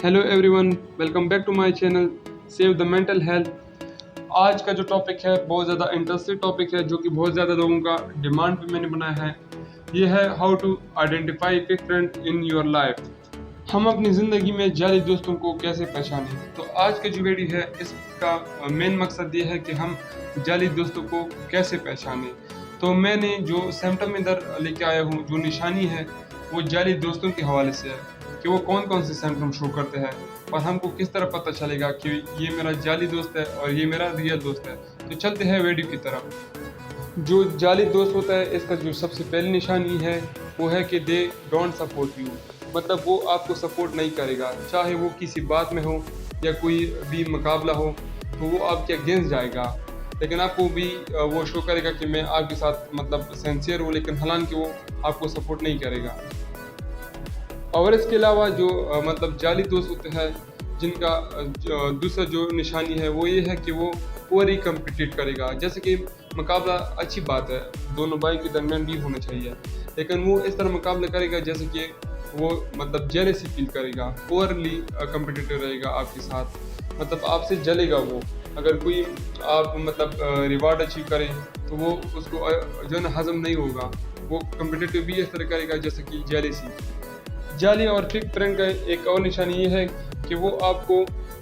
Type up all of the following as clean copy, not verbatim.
Hello everyone, welcome back to my channel save the mental health. आज का जो topic है बहुत ज़्यादा इंटरेस्टिंग टॉपिक है, जो कि बहुत ज़्यादा लोगों का डिमांड पे मैंने बनाया है। ये है how to identify fake friend in your life. हम अपनी ज़िंदगी में जाली दोस्तों को कैसे पहचानें। तो आज की जो वीडियो है इसका मेन मकसद ये है कि हम जाली दोस्तों को कैसे पहचानें। तो मैंने जो सिम्टम इधर लेके आया हूँ, जो निशानी है, वो जाली दोस्तों के हवाले से है कि वो कौन कौन से सिम्टम शो करते हैं और हमको किस तरह पता चलेगा कि ये मेरा जाली दोस्त है और ये मेरा रियल दोस्त है। तो चलते हैं वीडियो की तरफ। जो जाली दोस्त होता है, इसका जो सबसे पहली निशानी है वो है कि दे डोंट सपोर्ट यू। मतलब वो आपको सपोर्ट नहीं करेगा, चाहे वो किसी बात में हो या कोई भी मुकाबला हो, तो वो आपके अगेंस्ट जाएगा। लेकिन आपको भी वो शो करेगा कि मैं आपके साथ मतलब सिंसियर हूँ, लेकिन हालांकि वो आपको सपोर्ट नहीं करेगा। और इसके अलावा जो मतलब जाली दोस्त होते हैं, जिनका दूसरा जो निशानी है वो ये है कि वो ओवर ही कम्पिटिट करेगा। जैसे कि मुकाबला अच्छी बात है, दोनों भाई के दरमियान भी होना चाहिए, लेकिन वो इस तरह मुकाबला करेगा जैसे कि वो मतलब जेलसी फील करेगा, ओवरली कम्पिटिटिव रहेगा आपके साथ, मतलब आपसे जलेगा वो। अगर कोई आप मतलब रिवार्ड अचीव करें तो वो उसको जो है ना हजम नहीं होगा, वो कम्पिटिटिव भी इस तरह करेगा जैसे कि जेलसी। जाली और फेक फ्रेंड का एक और निशानी ये है कि वो आपको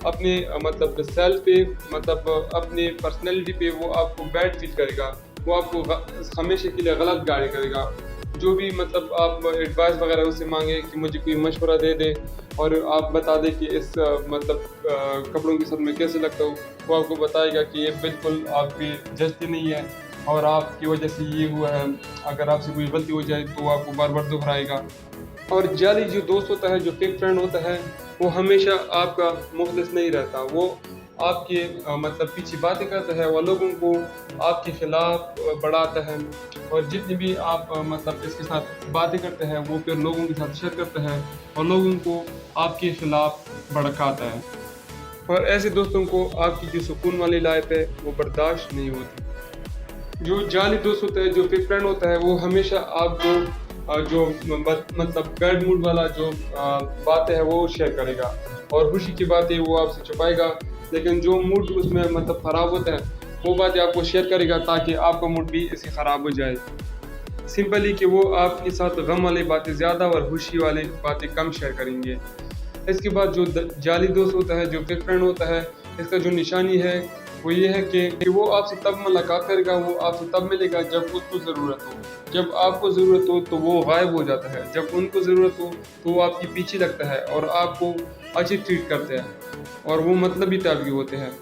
अपने मतलब सेल्फ पे, मतलब अपने पर्सनैलिटी पे वो आपको बैड फील करेगा। वो आपको हमेशा के लिए गलत गाइड करेगा। जो भी मतलब आप एडवाइस वगैरह उससे मांगे कि मुझे कोई मशवरा दे दे और आप बता दे कि इस मतलब कपड़ों के साथ मैं कैसे लगता हूँ, वो आपको बताएगा कि ये बिल्कुल आपकी जचती नहीं है और आपकी वजह से ये हुआ है। अगर आपसे कोई गलती हो जाए तो वो आपको बार बार दोहराएगा। और जाली जो दोस्त होता है, जो फेक फ्रेंड होता है, वो हमेशा आपका मुखलिस नहीं रहता। वो आपके मतलब पीछे बातें करता है, वो लोगों को आपके खिलाफ बढ़ाता है, और जितनी भी आप मतलब इसके साथ बातें करते हैं वो फिर लोगों के साथ शेयर करता है और लोगों को आपके खिलाफ भड़काता है। और ऐसे दोस्तों को आपकी जो सुकून वाली लाइफ है वो बर्दाश्त नहीं होती। जो जाली दोस्त होता है, जो फेक फ्रेंड होता है, वो हमेशा आपको जो मतलब बैड मूड वाला जो बातें है वो शेयर करेगा, और खुशी की बातें वो आपसे छुपाएगा। लेकिन जो मूड उसमें मतलब ख़राब होता है वो बातें आपको शेयर करेगा ताकि आपका मूड भी इससे ख़राब हो जाए। सिंपली कि वो आपके साथ गम वाली बातें ज़्यादा और खुशी वाली बातें कम शेयर करेंगे। इसके बाद जो जाली दोस्त होता है, जो फेक फ्रेंड होता है, इसका जो निशानी है वो ये है कि वो आपसे तब मुलाकात करेगा, वो आपसे तब मिलेगा जब उसको ज़रूरत हो। जब आपको ज़रूरत हो तो वो गायब हो जाता है, जब उनको ज़रूरत हो तो वो आपके पीछे लगता है और आपको अच्छी ट्रीट करते हैं, और वो मतलबी टाइप के होते हैं।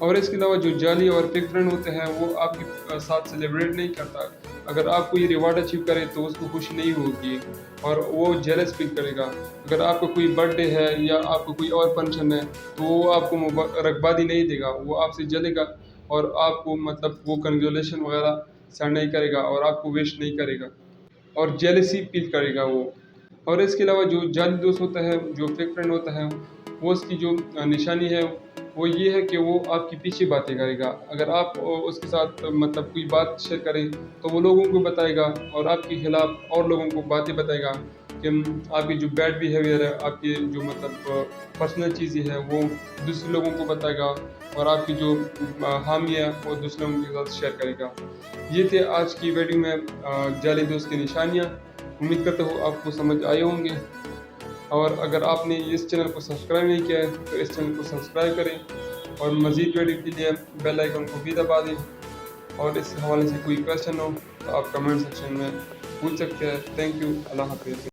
और इसके अलावा जो जाली और फेक फ्रेंड होते हैं वो आपके साथ सेलिब्रेट नहीं करता। अगर आप कोई रिवार्ड अचीव करें तो उसको खुशी नहीं होगी और वो जेलस फील करेगा। अगर आपका कोई बर्थडे है या आपको कोई और फंक्शन है तो वो आपको मुबारकबादी नहीं देगा, वो आपसे जलेगा और आपको मतलब वो कंग्रेचुलेशन वगैरह सेंड नहीं करेगा और आपको विश नहीं करेगा, और जेलसी फील करेगा वो। और इसके अलावा जो जाली दोस्त होता है, जो फेक फ्रेंड होता है, वो उसकी जो निशानी है वो ये है कि वो आपके पीछे बातें करेगा। अगर आप उसके साथ मतलब कोई बात शेयर करें तो वो लोगों को बताएगा और आपके खिलाफ और लोगों को बातें बताएगा कि आपकी जो बैड बिहेवियर है, आपकी जो मतलब पर्सनल चीज़ें हैं वो दूसरे लोगों को बताएगा, और आपकी जो हामी है वो दूसरे लोगों के साथ शेयर करेगा। ये थे आज की वीडियो में जाली दोस्त की निशानियाँ। उम्मीद करता हूँ आपको समझ आए होंगे, और अगर आपने इस चैनल को सब्सक्राइब नहीं किया है तो इस चैनल को सब्सक्राइब करें और मज़ीद वीडियो के लिए बेल आइकन को भी दबा दें। और इस हवाले से कोई क्वेश्चन हो तो आप कमेंट सेक्शन में पूछ सकते हैं। थैंक यू, अल्लाह हाफिज़।